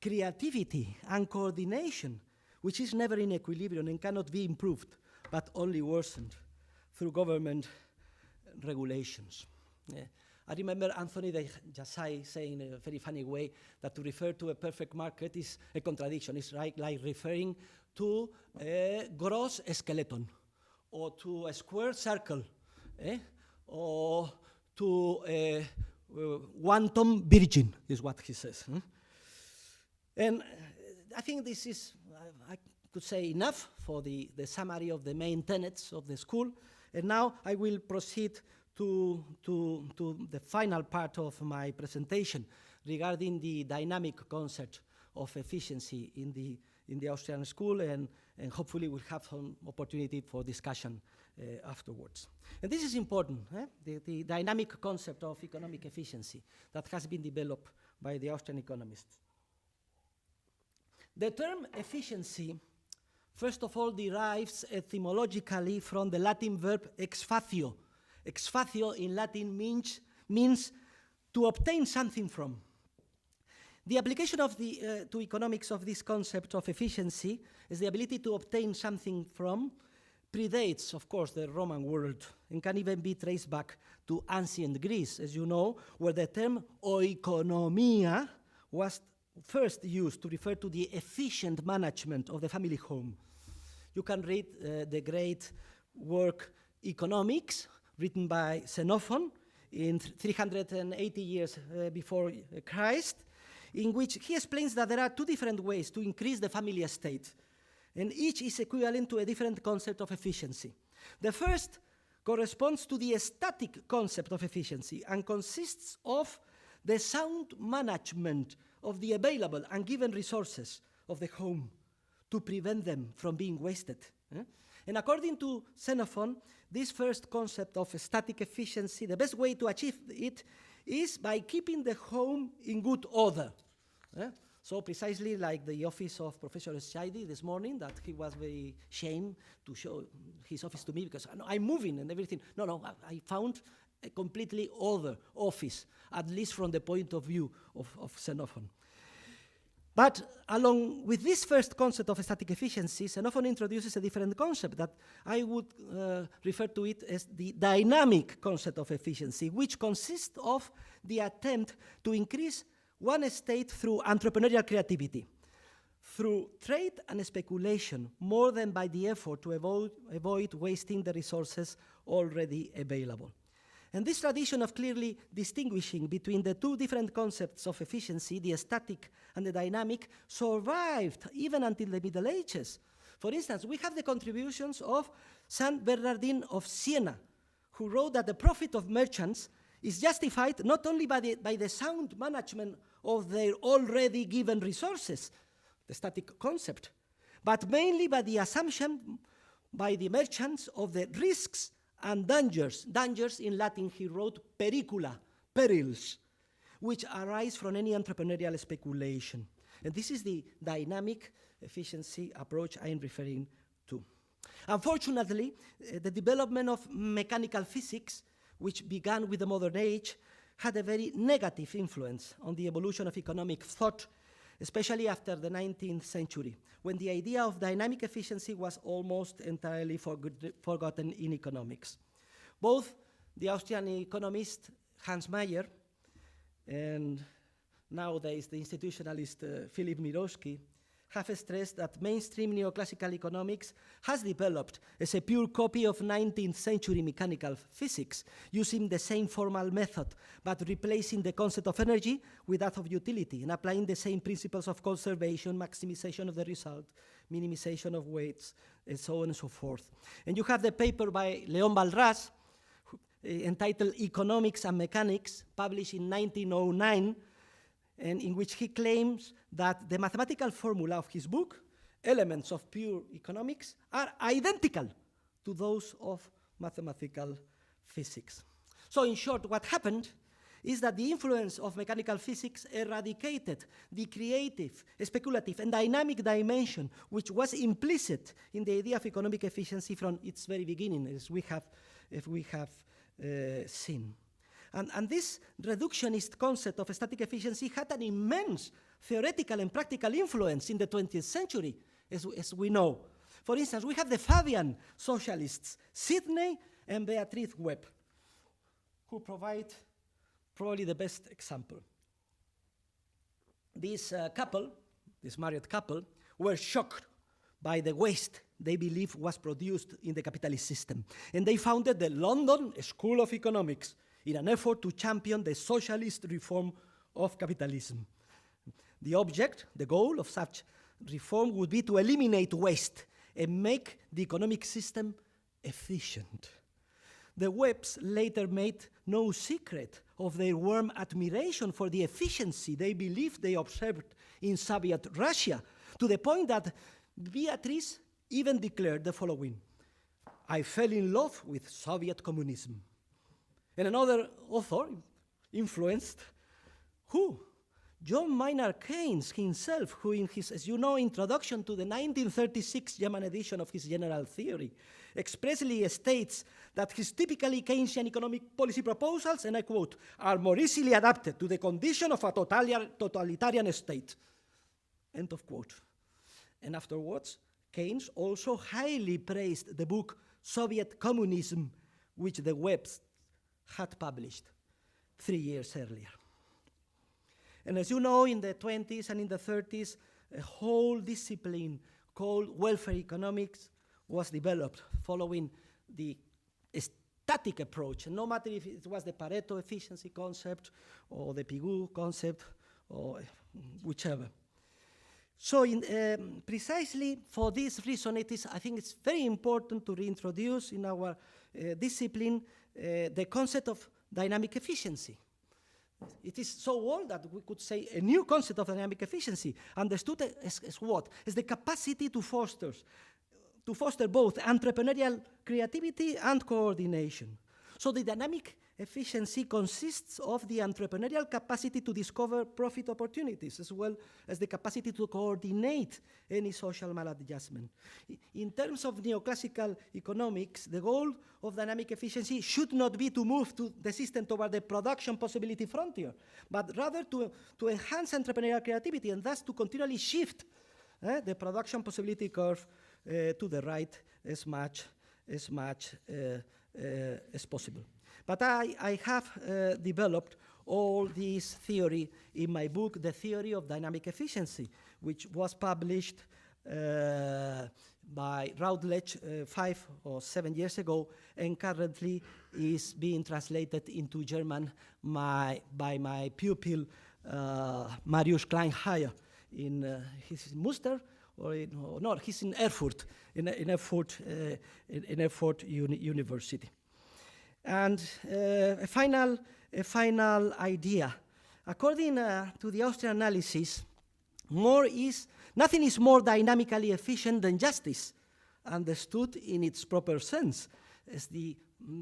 creativity, and coordination, which is never in equilibrium and cannot be improved, but only worsened through government regulations. Yeah. I remember Anthony de Jassai saying in a very funny way that to refer to a perfect market is a contradiction. It's like referring to a gross skeleton, or to a square circle, or to a quantum virgin, is what he says. And I think this is, I could say, enough for the summary of the main tenets of the school. And now I will proceed to the final part of my presentation regarding the dynamic concept of efficiency in the Austrian school, and hopefully we'll have some opportunity for discussion afterwards. And this is important, the dynamic concept of economic efficiency that has been developed by the Austrian economists. The term efficiency, first of all, derives etymologically from the Latin verb ex facio. Ex facio in Latin means to obtain something from. The application of to economics of this concept of efficiency is the ability to obtain something from, predates, of course, the Roman world, and can even be traced back to ancient Greece, as you know, where the term oikonomia was first used to refer to the efficient management of the family home. You can read the great work Economics, written by Xenophon in 380 years before Christ, in which he explains that there are two different ways to increase the family estate, and each is equivalent to a different concept of efficiency. The first corresponds to the static concept of efficiency and consists of the sound management of the available and given resources of the home to prevent them from being wasted. And according to Xenophon, this first concept of static efficiency, the best way to achieve it is by keeping the home in good order. So precisely like the office of Professor Scheidi this morning, that he was very ashamed to show his office to me because I'm moving and everything. No, I found a completely other office, at least from the point of view of Xenophon. But along with this first concept of static efficiency, Xenophon introduces a different concept that I would refer to it as the dynamic concept of efficiency, which consists of the attempt to increase one state through entrepreneurial creativity, through trade and speculation, more than by the effort to avoid wasting the resources already available. And this tradition of clearly distinguishing between the two different concepts of efficiency, the static and the dynamic, survived even until the Middle Ages. For instance, we have the contributions of Saint Bernardine of Siena, who wrote that the profit of merchants is justified not only by the sound management of their already given resources, the static concept, but mainly by the assumption by the merchants of the risks and dangers. Dangers in Latin, he wrote pericula, perils, which arise from any entrepreneurial speculation. And this is the dynamic efficiency approach I am referring to. Unfortunately, the development of mechanical physics, which began with the modern age, had a very negative influence on the evolution of economic thought, especially after the 19th century, when the idea of dynamic efficiency was almost entirely forgotten in economics. Both the Austrian economist Hans Mayer and nowadays the institutionalist Philip Mirowski have stressed that mainstream neoclassical economics has developed as a pure copy of 19th century mechanical physics, using the same formal method, but replacing the concept of energy with that of utility, and applying the same principles of conservation, maximization of the result, minimization of weights, and so on and so forth. And you have the paper by Leon Balras, entitled Economics and Mechanics, published in 1909, and in which he claims that the mathematical formula of his book, Elements of Pure Economics, are identical to those of mathematical physics. So in short, what happened is that the influence of mechanical physics eradicated the creative, speculative, and dynamic dimension which was implicit in the idea of economic efficiency from its very beginning, as we have seen. And this reductionist concept of static efficiency had an immense theoretical and practical influence in the 20th century, as we know. For instance, we have the Fabian socialists, Sidney and Beatrice Webb, who provide probably the best example. This couple, this married couple, were shocked by the waste they believed was produced in the capitalist system. And they founded the London School of Economics in an effort to champion the socialist reform of capitalism. The object, the goal of such reform would be to eliminate waste and make the economic system efficient. The Webbs later made no secret of their warm admiration for the efficiency they believed they observed in Soviet Russia, to the point that Beatrice even declared the following: "I fell in love with Soviet communism." And another author influenced, who? John Maynard Keynes himself, who in his, as you know, introduction to the 1936 German edition of his General Theory, expressly states that his typically Keynesian economic policy proposals, and I quote, "are more easily adapted to the condition of a totalitarian state." End of quote. And afterwards, Keynes also highly praised the book Soviet Communism, which the Webbs had published 3 years earlier. And as you know, in the 20s and in the 30s, a whole discipline called welfare economics was developed following the static approach. And no matter if it was the Pareto efficiency concept or the Pigou concept or whichever. So precisely for this reason, I think it's very important to reintroduce in our discipline the concept of dynamic efficiency. It is so old that we could say a new concept of dynamic efficiency, understood as what? As the capacity to foster both entrepreneurial creativity and coordination. So the dynamic efficiency consists of the entrepreneurial capacity to discover profit opportunities, as well as the capacity to coordinate any social maladjustment. In terms of neoclassical economics, the goal of dynamic efficiency should not be to move the system toward the production possibility frontier, but rather to enhance entrepreneurial creativity and thus to continually shift the production possibility curve to the right as much as possible. But I have developed all this theory in my book, The Theory of Dynamic Efficiency, which was published by Routledge 5 or 7 years ago, and currently is being translated into German by my pupil, Marius Kleinheier, he's in Münster, he's in Erfurt, in Erfurt University. And a final idea. According to the Austrian analysis, nothing is more dynamically efficient than justice, understood in its proper sense, as the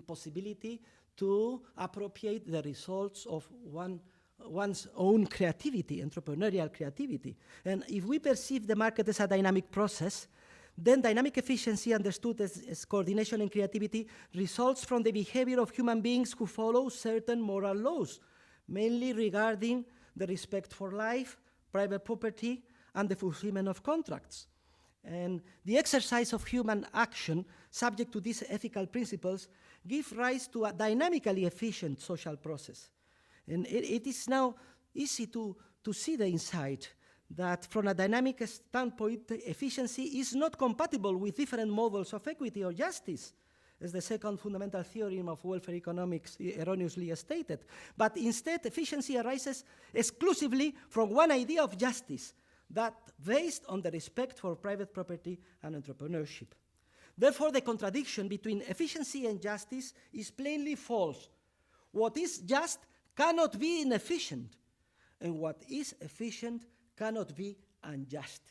possibility to appropriate the results of one's own creativity, entrepreneurial creativity. And if we perceive the market as a dynamic process, then dynamic efficiency, understood as coordination and creativity, results from the behavior of human beings who follow certain moral laws, mainly regarding the respect for life, private property, and the fulfillment of contracts. And the exercise of human action, subject to these ethical principles, give rise to a dynamically efficient social process. And it is now easy to see the insight that from a dynamic standpoint, efficiency is not compatible with different models of equity or justice, as the second fundamental theorem of welfare economics erroneously stated. But instead, efficiency arises exclusively from one idea of justice, that based on the respect for private property and entrepreneurship. Therefore, the contradiction between efficiency and justice is plainly false. What is just cannot be inefficient, and what is efficient cannot be unjust.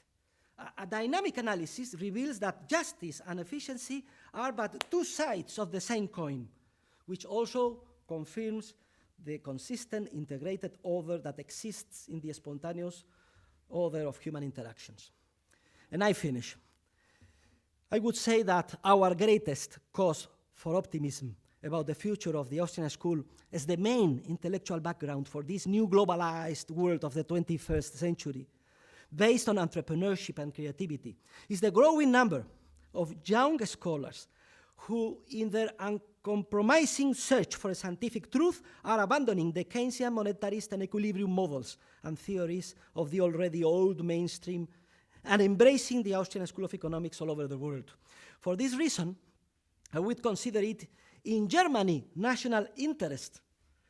A dynamic analysis reveals that justice and efficiency are but two sides of the same coin, which also confirms the consistent integrated order that exists in the spontaneous order of human interactions. And I finish. I would say that our greatest cause for optimism about the future of the Austrian school as the main intellectual background for this new globalized world of the 21st century, based on entrepreneurship and creativity, is the growing number of young scholars who, in their uncompromising search for scientific truth, are abandoning the Keynesian monetarist and equilibrium models and theories of the already old mainstream and embracing the Austrian School of Economics all over the world. For this reason, I would consider it in Germany national interest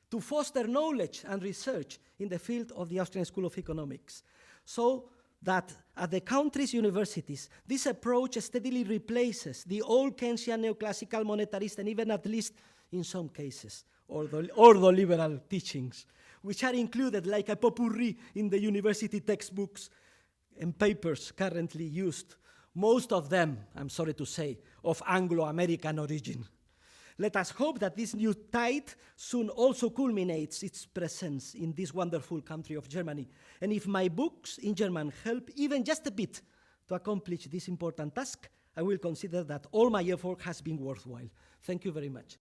to foster knowledge and research in the field of the Austrian School of Economics, so that at the country's universities, this approach steadily replaces the old Keynesian neoclassical monetarist and even at least in some cases, ordo-liberal teachings, which are included like a potpourri in the university textbooks and papers currently used, most of them, I'm sorry to say, of Anglo-American origin. Let us hope that this new tide soon also culminates its presence in this wonderful country of Germany. And if my books in German help even just a bit to accomplish this important task, I will consider that all my effort has been worthwhile. Thank you very much.